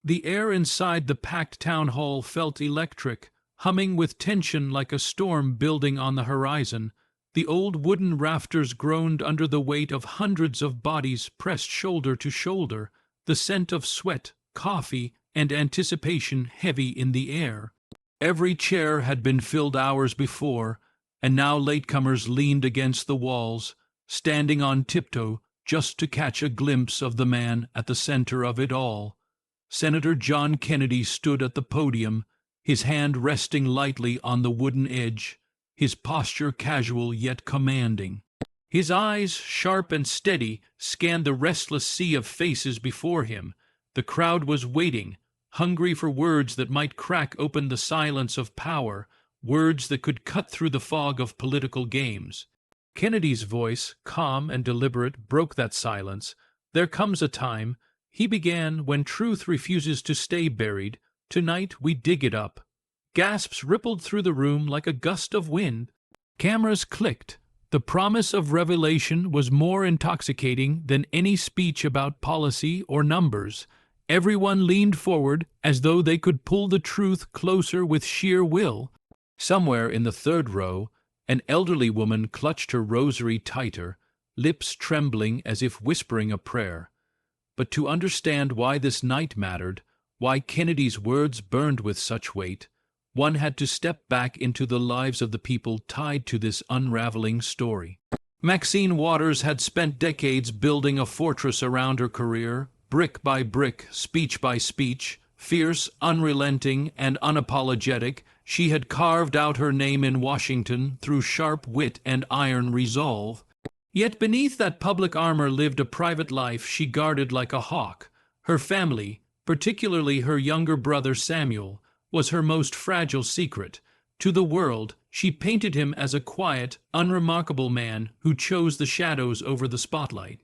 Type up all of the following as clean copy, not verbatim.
The air inside the packed town hall felt electric, humming with tension like a storm building on the horizon. The old wooden rafters groaned under the weight of hundreds of bodies pressed shoulder to shoulder, the scent of sweat, coffee, and anticipation heavy in the air. Every chair had been filled hours before, and now latecomers leaned against the walls, standing on tiptoe just to catch a glimpse of the man at the center of it all. Senator John Kennedy stood at the podium, his hand resting lightly on the wooden edge, his posture casual yet commanding. His eyes, sharp and steady, scanned the restless sea of faces before him. The crowd was waiting, hungry for words that might crack open the silence of power, words that could cut through the fog of political games. Kennedy's voice, calm and deliberate, broke that silence. "There comes a time," he began, "when truth refuses to stay buried. Tonight we dig it up." Gasps rippled through the room like a gust of wind. Cameras clicked. The promise of revelation was more intoxicating than any speech about policy or numbers. Everyone leaned forward as though they could pull the truth closer with sheer will. Somewhere in the third row, an elderly woman clutched her rosary tighter, lips trembling as if whispering a prayer. But to understand why this night mattered, why Kennedy's words burned with such weight, one had to step back into the lives of the people tied to this unraveling story. Maxine Waters had spent decades building a fortress around her career, brick by brick, speech by speech. Fierce, unrelenting, and unapologetic, she had carved out her name in Washington through sharp wit and iron resolve. Yet beneath that public armor lived a private life she guarded like a hawk. Her family, particularly her younger brother Samuel, was her most fragile secret. To the world, she painted him as a quiet, unremarkable man who chose the shadows over the spotlight.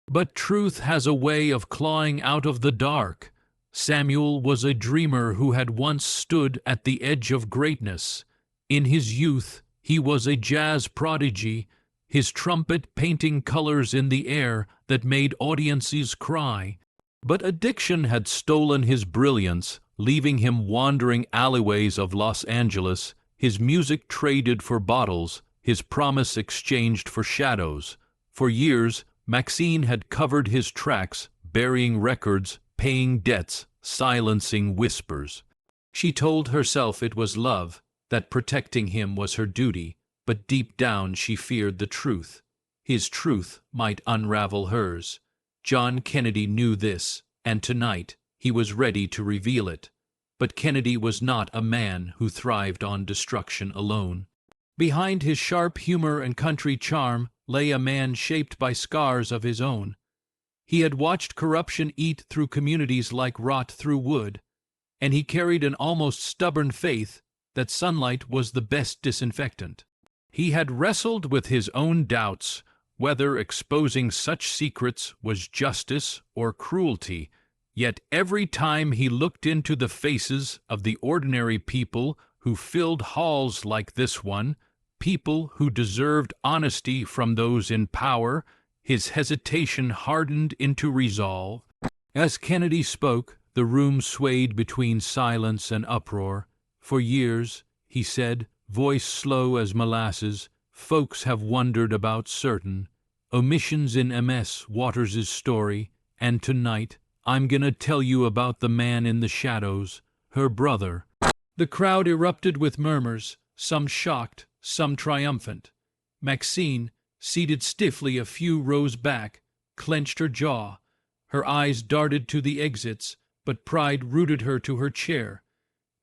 But truth has a way of clawing out of the dark. Samuel was a dreamer who had once stood at the edge of greatness. In his youth, he was a jazz prodigy, his trumpet painting colors in the air that made audiences cry. But addiction had stolen his brilliance, leaving him wandering alleyways of Los Angeles, his music traded for bottles, his promise exchanged for shadows. For years, Maxine had covered his tracks, burying records, paying debts, silencing whispers. She told herself it was love, that protecting him was her duty, but deep down she feared the truth. His truth might unravel hers. John Kennedy knew this, and tonight he was ready to reveal it. But Kennedy was not a man who thrived on destruction alone. Behind his sharp humor and country charm lay a man shaped by scars of his own. He had watched corruption eat through communities like rot through wood, and he carried an almost stubborn faith that sunlight was the best disinfectant. He had wrestled with his own doubts, whether exposing such secrets was justice or cruelty, yet every time he looked into the faces of the ordinary people who filled halls like this one, people who deserved honesty from those in power, his hesitation hardened into resolve. As Kennedy spoke, the room swayed between silence and uproar. "For years," he said, voice slow as molasses, "folks have wondered about certain omissions in MS Waters' story, and tonight I'm gonna tell you about the man in the shadows, her brother." The crowd erupted with murmurs, some shocked, some triumphant. Maxine, seated stiffly a few rows back, clenched her jaw. Her eyes darted to the exits, but pride rooted her to her chair.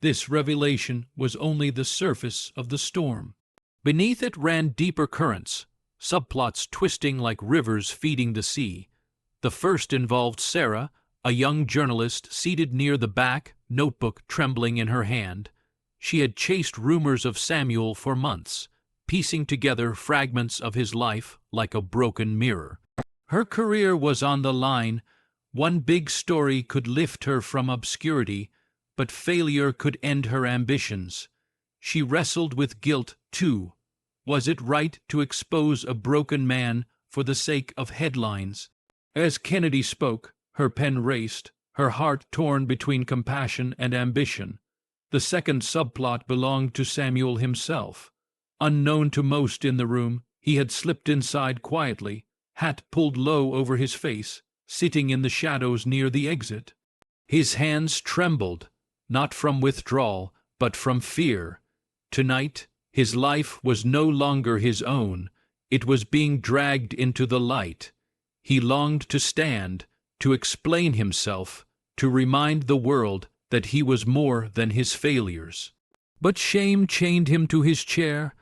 This revelation was only the surface of the storm. Beneath it ran deeper currents, subplots twisting like rivers feeding the sea. The first involved Sarah, a young journalist seated near the back, notebook trembling in her hand. She had chased rumors of Samuel for months, piecing together fragments of his life like a broken mirror. Her career was on the line. One big story could lift her from obscurity, but failure could end her ambitions. She wrestled with guilt, too. Was it right to expose a broken man for the sake of headlines? As Kennedy spoke, her pen raced, her heart torn between compassion and ambition. The second subplot belonged to Samuel himself. Unknown to most in the room, he had slipped inside quietly, hat pulled low over his face, sitting in the shadows near the exit. His hands trembled, not from withdrawal, but from fear. Tonight, his life was no longer his own. It was being dragged into the light. He longed to stand, to explain himself, to remind the world that he was more than his failures. But shame chained him to his chair.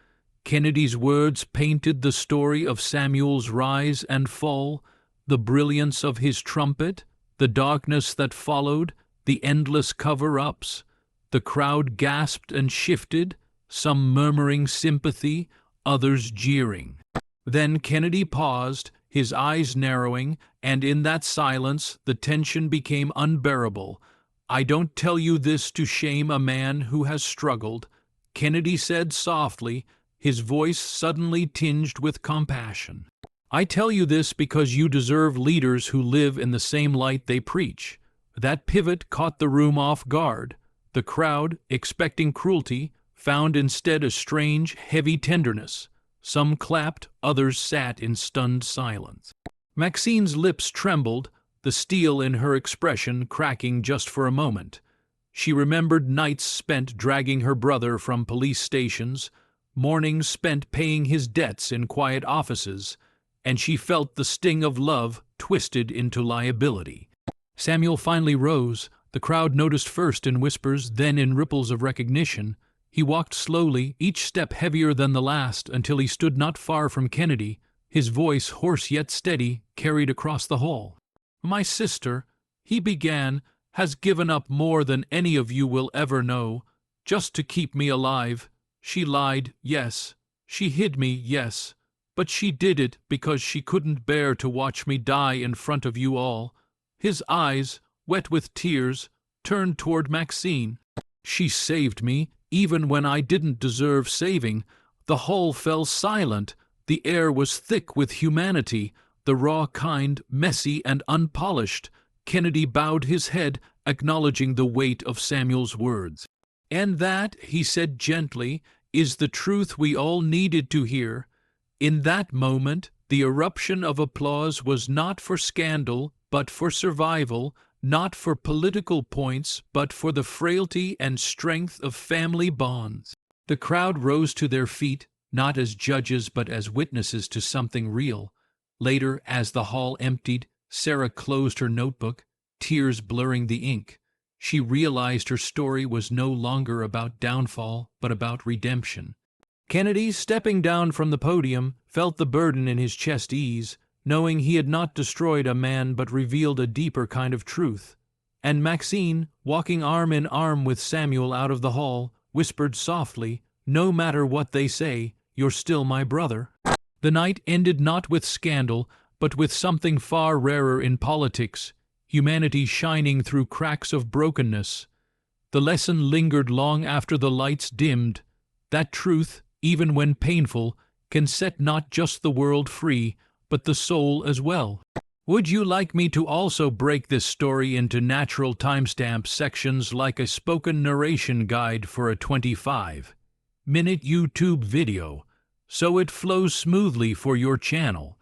Kennedy's words painted the story of Samuel's rise and fall, the brilliance of his trumpet, the darkness that followed, the endless cover-ups. The crowd gasped and shifted, some murmuring sympathy, others jeering. Then Kennedy paused, his eyes narrowing, and in that silence the tension became unbearable. "I don't tell you this to shame a man who has struggled," Kennedy said softly, his voice suddenly tinged with compassion. "I tell you this because you deserve leaders who live in the same light they preach." That pivot caught the room off guard. The crowd, expecting cruelty, found instead a strange, heavy tenderness. Some clapped, others sat in stunned silence. Maxine's lips trembled, the steel in her expression cracking just for a moment. She remembered nights spent dragging her brother from police stations, mornings spent paying his debts in quiet offices, and she felt the sting of love twisted into liability. Samuel finally rose. The crowd noticed first in whispers, then in ripples of recognition. He walked slowly, each step heavier than the last, until he stood not far from Kennedy. His voice, hoarse yet steady, carried across the hall. "My sister," he began, "has given up more than any of you will ever know, just to keep me alive. She lied, yes. She hid me, yes. But she did it because she couldn't bear to watch me die in front of you all." His eyes, wet with tears, turned toward Maxine. "She saved me, even when I didn't deserve saving." The hall fell silent. The air was thick with humanity, the raw kind, messy and unpolished. Kennedy bowed his head, acknowledging the weight of Samuel's words. "And that," he said gently, "is the truth we all needed to hear." In that moment, the eruption of applause was not for scandal, but for survival, not for political points, but for the frailty and strength of family bonds. The crowd rose to their feet, not as judges but as witnesses to something real. Later, as the hall emptied, Sarah closed her notebook, tears blurring the ink. She realized her story was no longer about downfall, but about redemption. Kennedy, stepping down from the podium, felt the burden in his chest ease, knowing he had not destroyed a man but revealed a deeper kind of truth. And Maxine, walking arm in arm with Samuel out of the hall, whispered softly, "No matter what they say, you're still my brother." The night ended not with scandal, but with something far rarer in politics, humanity shining through cracks of brokenness. The lesson lingered long after the lights dimmed. That truth, even when painful, can set not just the world free, but the soul as well. Would you like me to also break this story into natural timestamp sections like a spoken narration guide for a 25-minute YouTube video, so it flows smoothly for your channel?